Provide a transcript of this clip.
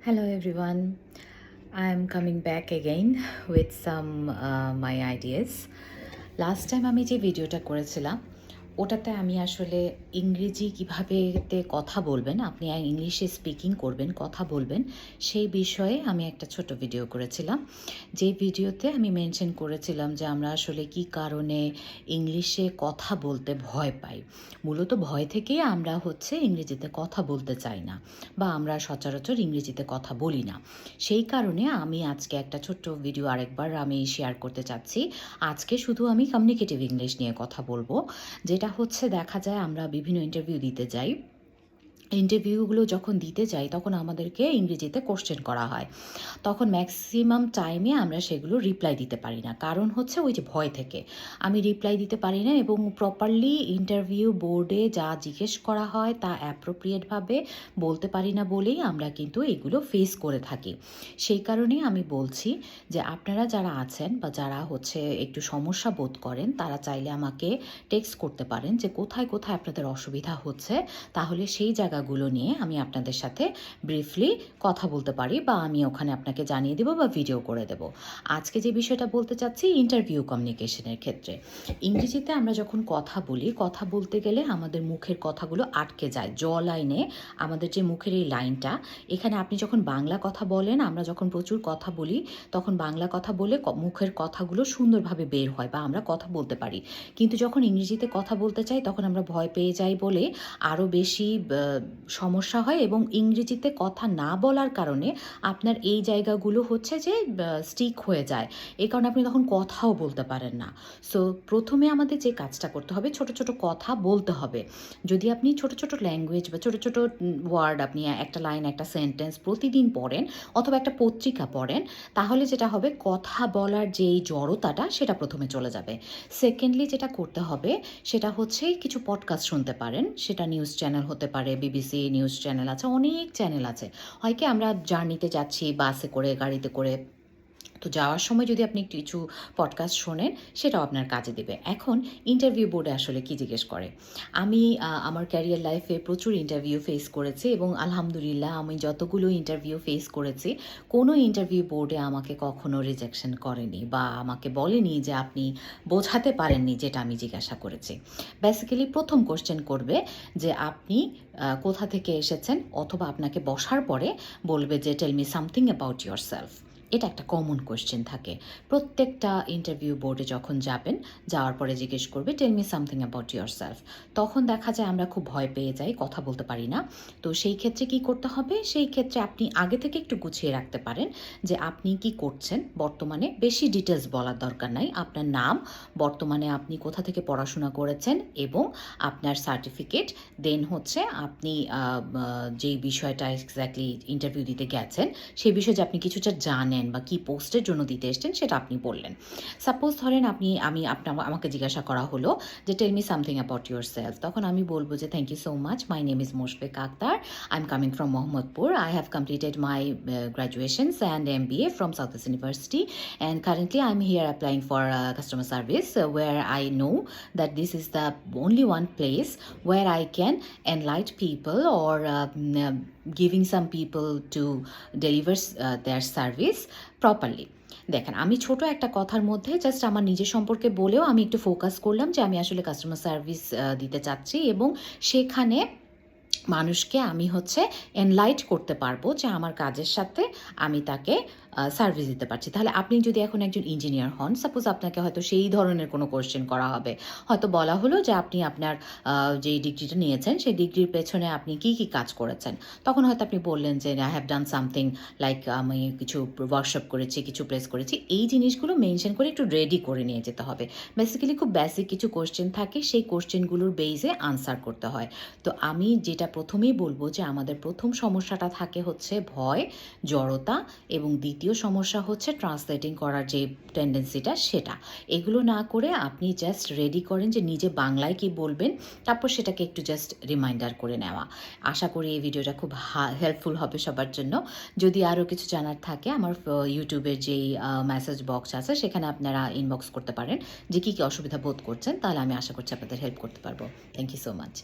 Hello everyone. I'm coming back again with some my ideas. Last time আমি যে ভিডিওটা করেছিলাম ওটাতে আমি আসলে ইংরেজি কীভাবে কথা বলবেন, আপনি ইংলিশে স্পিকিং করবেন, কথা বলবেন, সেই বিষয়ে আমি একটা ছোট ভিডিও করেছিলাম। যে ভিডিওতে আমি মেনশন করেছিলাম যে আমরা আসলে কী কারণে ইংলিশে কথা বলতে ভয় পাই। মূলত ভয় থেকেই আমরা ইংরেজিতে কথা বলতে চাই না, বা আমরা সচরাচর ইংরেজিতে কথা বলি না। সেই কারণে আমি আজকে একটা ছোট্ট ভিডিও আরেকবার আমি শেয়ার করতে চাচ্ছি। আজকে শুধু আমি কমিউনিকেটিভ ইংলিশ নিয়ে কথা বলবো। যেটা দেখা যায় আমরা বিভিন্ন ইন্টারভিউ দিতে যাই, ইন্টারভিউগুলো যখন দিতে যাই তখন আমাদেরকে ইংরেজিতে কোশ্চেন করা হয়। তখন ম্যাক্সিমাম টাইমে আমরা সেগুলো রিপ্লাই দিতে পারি না, কারণ ওই যে ভয় থেকে আমি রিপ্লাই দিতে পারি না, এবং প্রপারলি ইন্টারভিউ বোর্ডে যা জিজ্ঞেস করা হয় তা অ্যাপ্রোপ্রিয়েটভাবে বলতে পারি না বলেই আমরা কিন্তু এগুলো ফেস করে থাকি। সেই কারণেই আমি বলছি যে আপনারা যারা আছেন বা যারা একটু সমস্যা বোধ করেন তারা চাইলে আমাকে টেক্সট করতে পারেন যে কোথায় কোথায় আপনাদের অসুবিধা হচ্ছে, তাহলে সেই জায়গাগুলো নিয়ে আমি আপনাদের সাথে ব্রিফলি কথা বলতে পারি, বা আমি ওখানে আপনাকে জানিয়ে দেবো বা ভিডিও করে দেব। আজকে যে বিষয়টা বলতে চাচ্ছি ইন্টারভিউ কমিউনিকেশনের ক্ষেত্রে ইংরেজিতে আমরা যখন কথা বলি, কথা বলতে গেলে আমাদের মুখের কথাগুলো আটকে যায়। লাইনে আমাদের যে মুখের এই লাইনটা, এখানে আপনি যখন বাংলা কথা বলেন, আমরা যখন প্রচুর কথা বলি তখন বাংলা কথা বলে মুখের কথাগুলো সুন্দরভাবে বের হয় বা আমরা কথা বলতে পারি। কিন্তু যখন ইংরেজিতে কথা বলতে চাই তখন আমরা ভয় পেয়ে যাই বলে আরও বেশি সমস্যা হয়, এবং ইংরেজিতে কথা না বলার কারণে আপনার এই জায়গাগুলো যে স্টিক হয়ে যায়। এই কারণে আপনি তখন কথাও বলতে পারেন না। সো প্রথমে আমাদের যে কাজটা করতে হবে, ছোট ছোট কথা বলতে হবে। যদি আপনি ছোট ছোট ল্যাঙ্গুয়েজ বা ছোট ছোট ওয়ার্ড, আপনি একটা লাইন, একটা সেন্টেন্স প্রতিদিন পড়েন অথবা একটা পত্রিকা পড়েন, তাহলে যেটা হবে কথা বলার যেই জড়তাটা সেটা প্রথমে চলে যাবে। সেকেন্ডলি যেটা করতে হবে সেটা কিছু পডকাস্ট শুনতে পারেন। সেটা নিউজ চ্যানেল হতে পারে, বিবিসি নিউজ চ্যানেল আছে, অনেক চ্যানেল আছে। হয় কি আমরা জার্নিতে যাচ্ছি বাসে করে, গাড়িতে করে, তো যাওয়ার সময় যদি আপনি কিছু পডকাস্ট শোনেন সেটাও আপনার কাজে দেবে। এখন ইন্টারভিউ বোর্ডে আসলে কী জিজ্ঞেস করে, আমি আমার ক্যারিয়ার লাইফে প্রচুর ইন্টারভিউ ফেস করেছি, এবং আলহামদুলিল্লাহ আমি যতগুলো ইন্টারভিউ ফেস করেছি কোনো ইন্টারভিউ বোর্ডে আমাকে কখনো রিজেকশন করেনি বা আমাকে বলেনি যে আপনি বোঝাতে পারেননি যেটা আমি জিজ্ঞাসা করেছি। বেসিক্যালি প্রথম কোশ্চেন করবে যে আপনি কোথা থেকে এসেছেন, অথবা আপনাকে বসার পরে বলবে যে tell me something about yourself. এটা একটা কমন কোয়েশ্চেন থাকে প্রত্যেকটা ইন্টারভিউ বোর্ডে। যখন যাবেন, যাওয়ার পরে জিজ্ঞেস করবে tell me something about yourself. তখন দেখা যায় আমরা খুব ভয় পেয়ে যাই, কথা বলতে পারি না। তো সেই ক্ষেত্রে কি করতে হবে, সেই ক্ষেত্রে আপনি আগে থেকে একটু গুছিয়ে রাখতে পারেন যে আপনি কি করছেন বর্তমানে। বেশি ডিটেলস বলার দরকার নাই। আপনার নাম, বর্তমানে আপনি কোথা থেকে পড়াশোনা করেছেন, এবং আপনার সার্টিফিকেট, দেন আপনি যেই বিষয়টা এক্স্যাক্টলি ইন্টারভিউ দিতে গেছেন সেই বিষয়ে যে আপনি কিছুটা জানেন বা কি পোস্টের জন্য দিতে এসছেন সেটা আপনি বললেন। সাপোজ ধরেন আমাকে জিজ্ঞাসা করা হলো যে tell me something about yourself. তখন আমি বলবো যে thank you so much, my name is Mushfiq Akter, I am coming from Mohammadpur, I have completed my graduations and MBA from Southeast University, and currently I'm here applying for customer service, where I know that this is the only one place where I can enlighten people, or giving some people to deliver their service properly. দেখেন, আমি ছোট একটা কথার মধ্যে just আমার নিজের সম্পর্কে বলেও আমি একটু ফোকাস করলাম যে আমি আসলে কাস্টমার সার্ভিস দিতে চাচ্ছি, এবং সেখানে মানুষকে আমি এনলাইট করতে পারবো যে আমার কাজের সাথে আমি তাকে সার্ভিস দিতে পারছি। তাহলে আপনি যদি এখন একজন ইঞ্জিনিয়ার হন, সাপোজ আপনাকে হয়তো সেই ধরনের কোনো কোয়েশ্চেন করা হবে। হয়তো বলা হলো যে আপনি আপনার যেই ডিগ্রিটা নিয়েছেন সেই ডিগ্রির পেছনে আপনি কি কি কাজ করেছেন। তখন হয়তো আপনি বললেন যে I have done something like আমি কিছু ওয়ার্কশপ করেছি, কিছু প্লেস করেছি। এই জিনিসগুলো মেনশন করে একটু রেডি করে নিয়ে যেতে হবে। বেসিক্যালি খুব বেসিক কিছু কোয়েশ্চেন থাকে, সেই কোয়েশ্চেনগুলোর বেইসে আনসার করতে হয়। তো আমি যেটা প্রথমেই বলবো যে আমাদের প্রথম সমস্যাটা থাকে ভয়, জড়তা, এবং দ্বিতীয় সমস্যা ট্রান্সলেটিং করার যে টেন্ডেন্সিটা সেটা। এগুলো না করে আপনি জাস্ট রেডি করেন যে নিজে বাংলায় কি বলবেন, তারপর সেটাকে একটু জাস্ট রিমাইন্ডার করে নেওয়া। আশা করি এই ভিডিওটা খুব হেল্পফুল হবে সবার জন্য। যদি আরও কিছু জানার থাকে, আমার ইউটিউবের যেই মেসেজ বক্স আছে সেখানে আপনারা ইনবক্স করতে পারেন যে কী কী অসুবিধা বোধ করছেন, তাহলে আমি আশা করছি আপনাদের হেল্প করতে পারবো। Thank you so much.